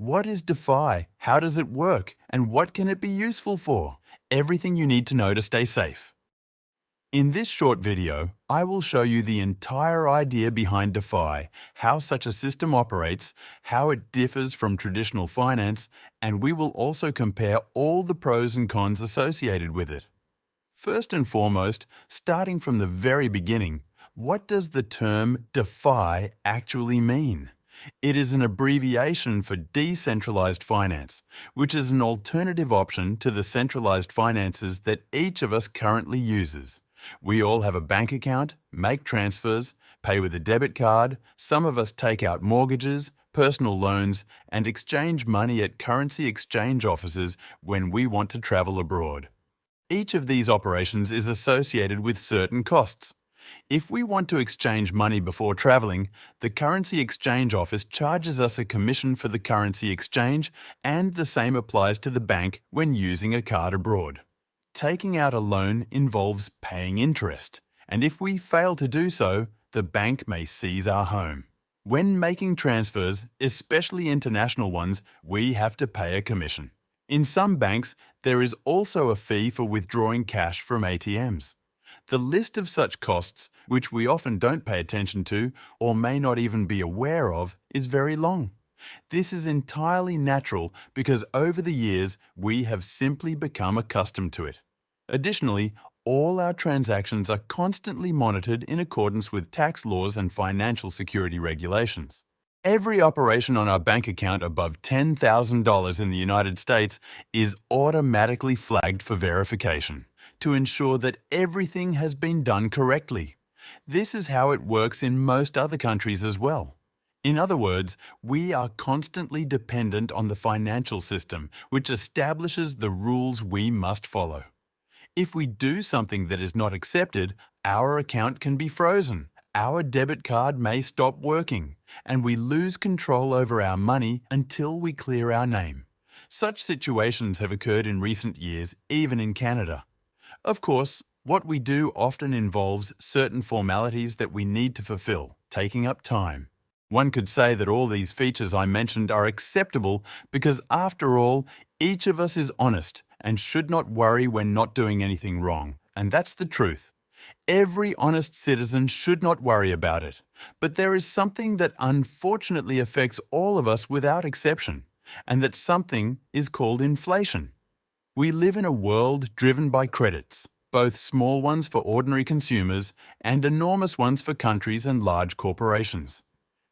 What is DeFi? How does it work? And what can it be useful for? Everything you need to know to stay safe. In this short video, I will show you the entire idea behind DeFi, how such a system operates, how it differs from traditional finance, and we will also compare all the pros and cons associated with it. First and foremost, starting from the very beginning, what does the term DeFi actually mean? It is an abbreviation for Decentralized Finance, which is an alternative option to the centralized finances that each of us currently uses. We all have a bank account, make transfers, pay with a debit card, some of us take out mortgages, personal loans, and exchange money at currency exchange offices when we want to travel abroad. Each of these operations is associated with certain costs. If we want to exchange money before traveling, the currency exchange office charges us a commission for the currency exchange, and the same applies to the bank when using a card abroad. Taking out a loan involves paying interest, and if we fail to do so, the bank may seize our home. When making transfers, especially international ones, we have to pay a commission. In some banks, there is also a fee for withdrawing cash from ATMs. The list of such costs, which we often don't pay attention to or may not even be aware of, is very long. This is entirely natural because over the years we have simply become accustomed to it. Additionally, all our transactions are constantly monitored in accordance with tax laws and financial security regulations. Every operation on our bank account above $10,000 in the United States is automatically flagged for verification to ensure that everything has been done correctly. This is how it works in most other countries as well. In other words, we are constantly dependent on the financial system, which establishes the rules we must follow. If we do something that is not accepted, our account can be frozen, our debit card may stop working, and we lose control over our money until we clear our name. Such situations have occurred in recent years, even in Canada. Of course, what we do often involves certain formalities that we need to fulfill, taking up time. One could say that all these features I mentioned are acceptable because, after all, each of us is honest and should not worry when not doing anything wrong, and that's the truth. Every honest citizen should not worry about it, but there is something that unfortunately affects all of us without exception, and that something is called inflation. We live in a world driven by credits, both small ones for ordinary consumers and enormous ones for countries and large corporations.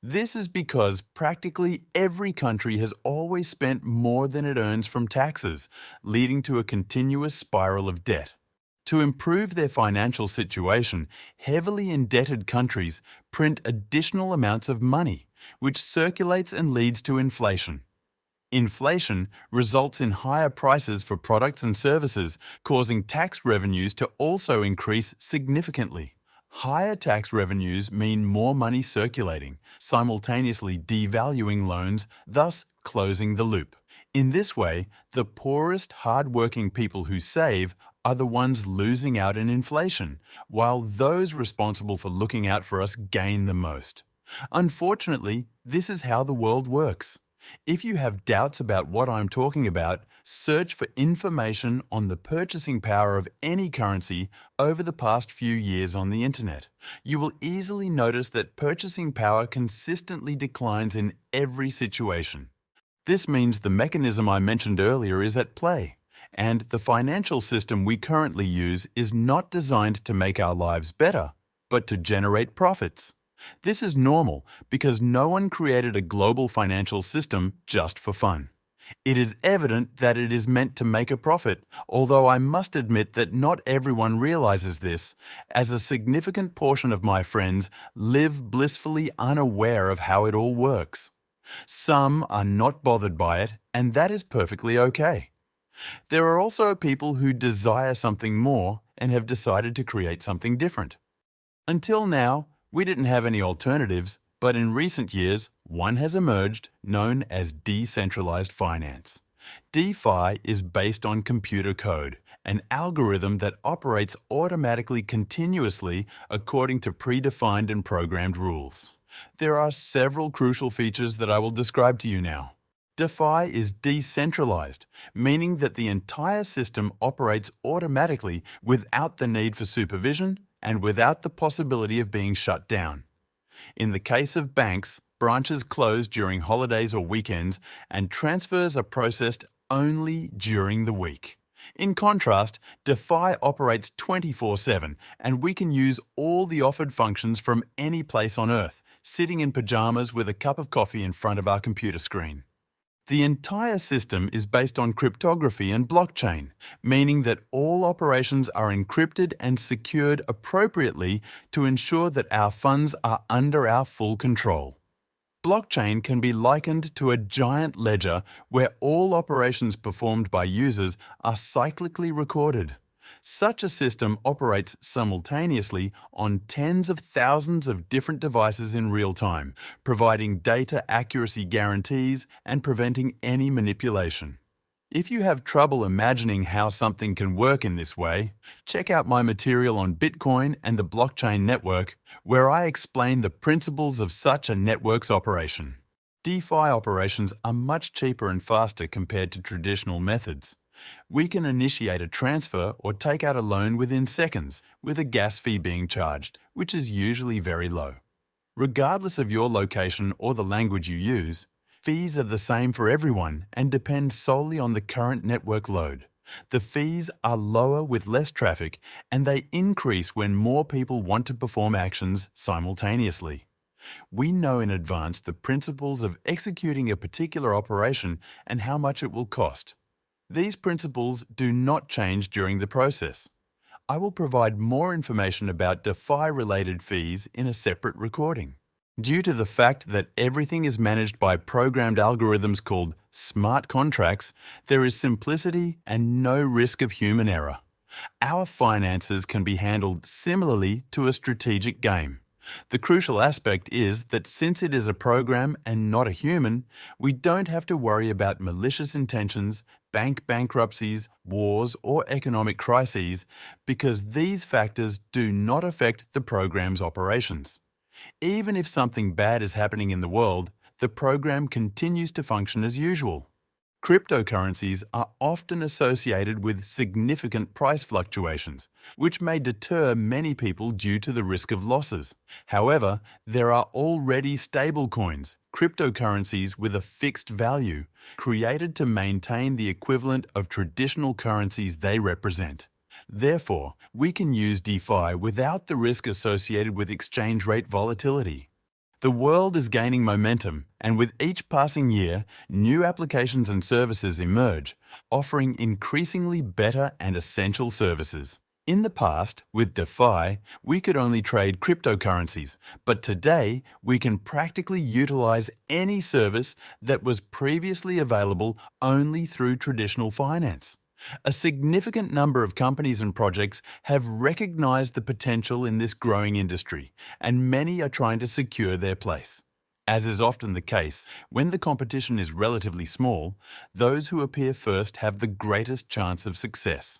This is because practically every country has always spent more than it earns from taxes, leading to a continuous spiral of debt. To improve their financial situation, heavily indebted countries print additional amounts of money, which circulates and leads to inflation. Inflation results in higher prices for products and services, causing tax revenues to also increase significantly. Higher tax revenues mean more money circulating, simultaneously devaluing loans, thus closing the loop. In this way, the poorest, hard-working people who save are the ones losing out in inflation, while those responsible for looking out for us gain the most. Unfortunately, this is how the world works. If you have doubts about what I'm talking about, search for information on the purchasing power of any currency over the past few years on the internet. You will easily notice that purchasing power consistently declines in every situation. This means the mechanism I mentioned earlier is at play, and the financial system we currently use is not designed to make our lives better, but to generate profits. This is normal because no one created a global financial system just for fun. It is evident that it is meant to make a profit, although I must admit that not everyone realizes this, as a significant portion of my friends live blissfully unaware of how it all works. Some are not bothered by it, and that is perfectly okay. There are also people who desire something more and have decided to create something different. Until now, we didn't have any alternatives, but in recent years, one has emerged known as Decentralized Finance. DeFi is based on computer code, an algorithm that operates automatically continuously according to predefined and programmed rules. There are several crucial features that I will describe to you now. DeFi is decentralized, meaning that the entire system operates automatically without the need for supervision and without the possibility of being shut down. In the case of banks, branches close during holidays or weekends, and transfers are processed only during the week. In contrast, DeFi operates 24/7, and we can use all the offered functions from any place on Earth, sitting in pajamas with a cup of coffee in front of our computer screen. The entire system is based on cryptography and blockchain, meaning that all operations are encrypted and secured appropriately to ensure that our funds are under our full control. Blockchain can be likened to a giant ledger where all operations performed by users are cyclically recorded. Such a system operates simultaneously on tens of thousands of different devices in real time, providing data accuracy guarantees and preventing any manipulation. If you have trouble imagining how something can work in this way, check out my material on Bitcoin and the blockchain network, where I explain the principles of such a network's operation. DeFi operations are much cheaper and faster compared to traditional methods. We can initiate a transfer or take out a loan within seconds, with a gas fee being charged, which is usually very low. Regardless of your location or the language you use, fees are the same for everyone and depend solely on the current network load. The fees are lower with less traffic, and they increase when more people want to perform actions simultaneously. We know in advance the principles of executing a particular operation and how much it will cost. These principles do not change during the process. I will provide more information about DeFi-related fees in a separate recording. Due to the fact that everything is managed by programmed algorithms called smart contracts, there is simplicity and no risk of human error. Our finances can be handled similarly to a strategic game. The crucial aspect is that since it is a program and not a human, we don't have to worry about malicious intentions, bank bankruptcies, wars, or economic crises, because these factors do not affect the program's operations. Even if something bad is happening in the world, the program continues to function as usual. Cryptocurrencies are often associated with significant price fluctuations, which may deter many people due to the risk of losses. However, there are already stablecoins, cryptocurrencies with a fixed value, created to maintain the equivalent of traditional currencies they represent. Therefore, we can use DeFi without the risk associated with exchange rate volatility. The world is gaining momentum, and with each passing year, new applications and services emerge, offering increasingly better and essential services. In the past, with DeFi, we could only trade cryptocurrencies, but today we can practically utilize any service that was previously available only through traditional finance. A significant number of companies and projects have recognized the potential in this growing industry, and many are trying to secure their place. As is often the case, when the competition is relatively small, those who appear first have the greatest chance of success.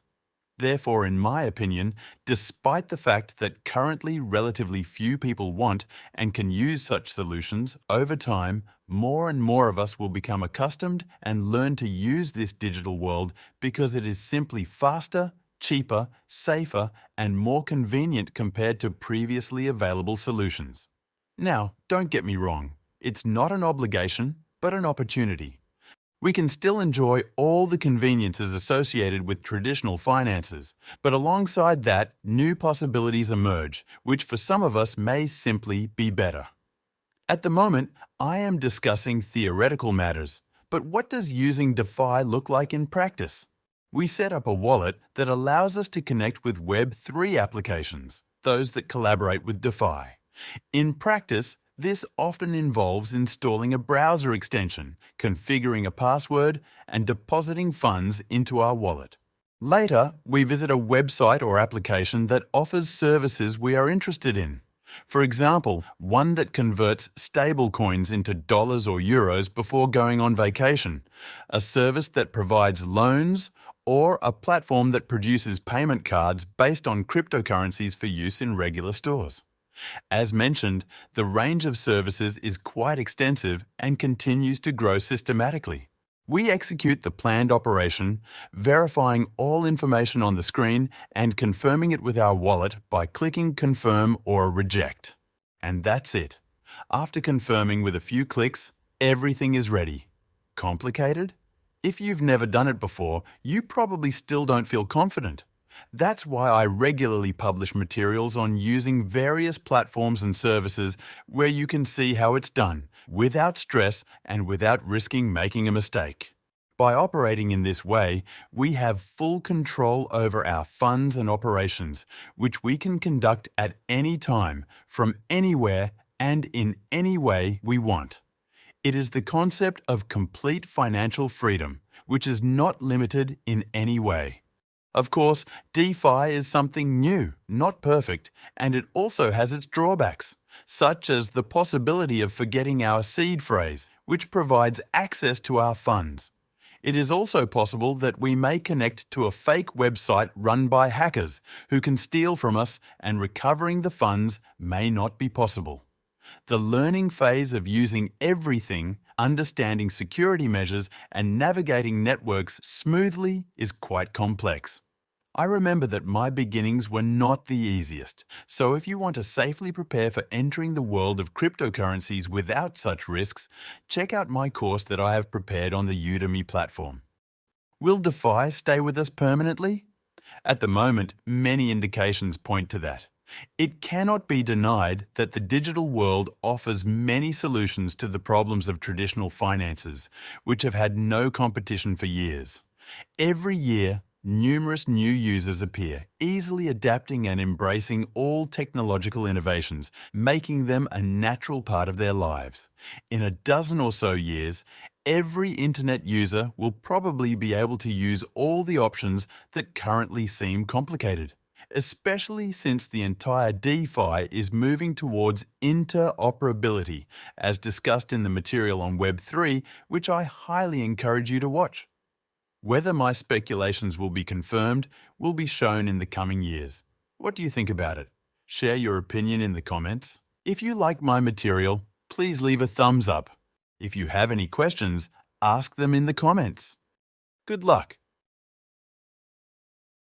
Therefore, in my opinion, despite the fact that currently relatively few people want and can use such solutions, over time, more and more of us will become accustomed and learn to use this digital world because it is simply faster, cheaper, safer, and more convenient compared to previously available solutions. Now, don't get me wrong, it's not an obligation, but an opportunity. We can still enjoy all the conveniences associated with traditional finances, but alongside that, new possibilities emerge, which for some of us may simply be better. At the moment, I am discussing theoretical matters, but what does using DeFi look like in practice? We set up a wallet that allows us to connect with Web3 applications, those that collaborate with DeFi. In practice, this often involves installing a browser extension, configuring a password, and depositing funds into our wallet. Later, we visit a website or application that offers services we are interested in. For example, one that converts stablecoins into dollars or euros before going on vacation, a service that provides loans, or a platform that produces payment cards based on cryptocurrencies for use in regular stores. As mentioned, the range of services is quite extensive and continues to grow systematically. We execute the planned operation, verifying all information on the screen and confirming it with our wallet by clicking Confirm or Reject. And that's it. After confirming with a few clicks, everything is ready. Complicated? If you've never done it before, you probably still don't feel confident. That's why I regularly publish materials on using various platforms and services where you can see how it's done, without stress and without risking making a mistake. By operating in this way, we have full control over our funds and operations, which we can conduct at any time, from anywhere and in any way we want. It is the concept of complete financial freedom, which is not limited in any way. Of course, DeFi is something new, not perfect, and it also has its drawbacks, such as the possibility of forgetting our seed phrase, which provides access to our funds. It is also possible that we may connect to a fake website run by hackers who can steal from us, and recovering the funds may not be possible. The learning phase of using everything, understanding security measures, and navigating networks smoothly is quite complex. I remember that my beginnings were not the easiest, so if you want to safely prepare for entering the world of cryptocurrencies without such risks, check out my course that I have prepared on the Udemy platform. Will DeFi stay with us permanently? At the moment, many indications point to that. It cannot be denied that the digital world offers many solutions to the problems of traditional finances, which have had no competition for years. Every year, numerous new users appear, easily adapting and embracing all technological innovations, making them a natural part of their lives. In a dozen or so years, every internet user will probably be able to use all the options that currently seem complicated, especially since the entire DeFi is moving towards interoperability, as discussed in the material on Web3, which I highly encourage you to watch. Whether my speculations will be confirmed will be shown in the coming years. What do you think about it? Share your opinion in the comments. If you like my material, please leave a thumbs up. If you have any questions, ask them in the comments. Good luck!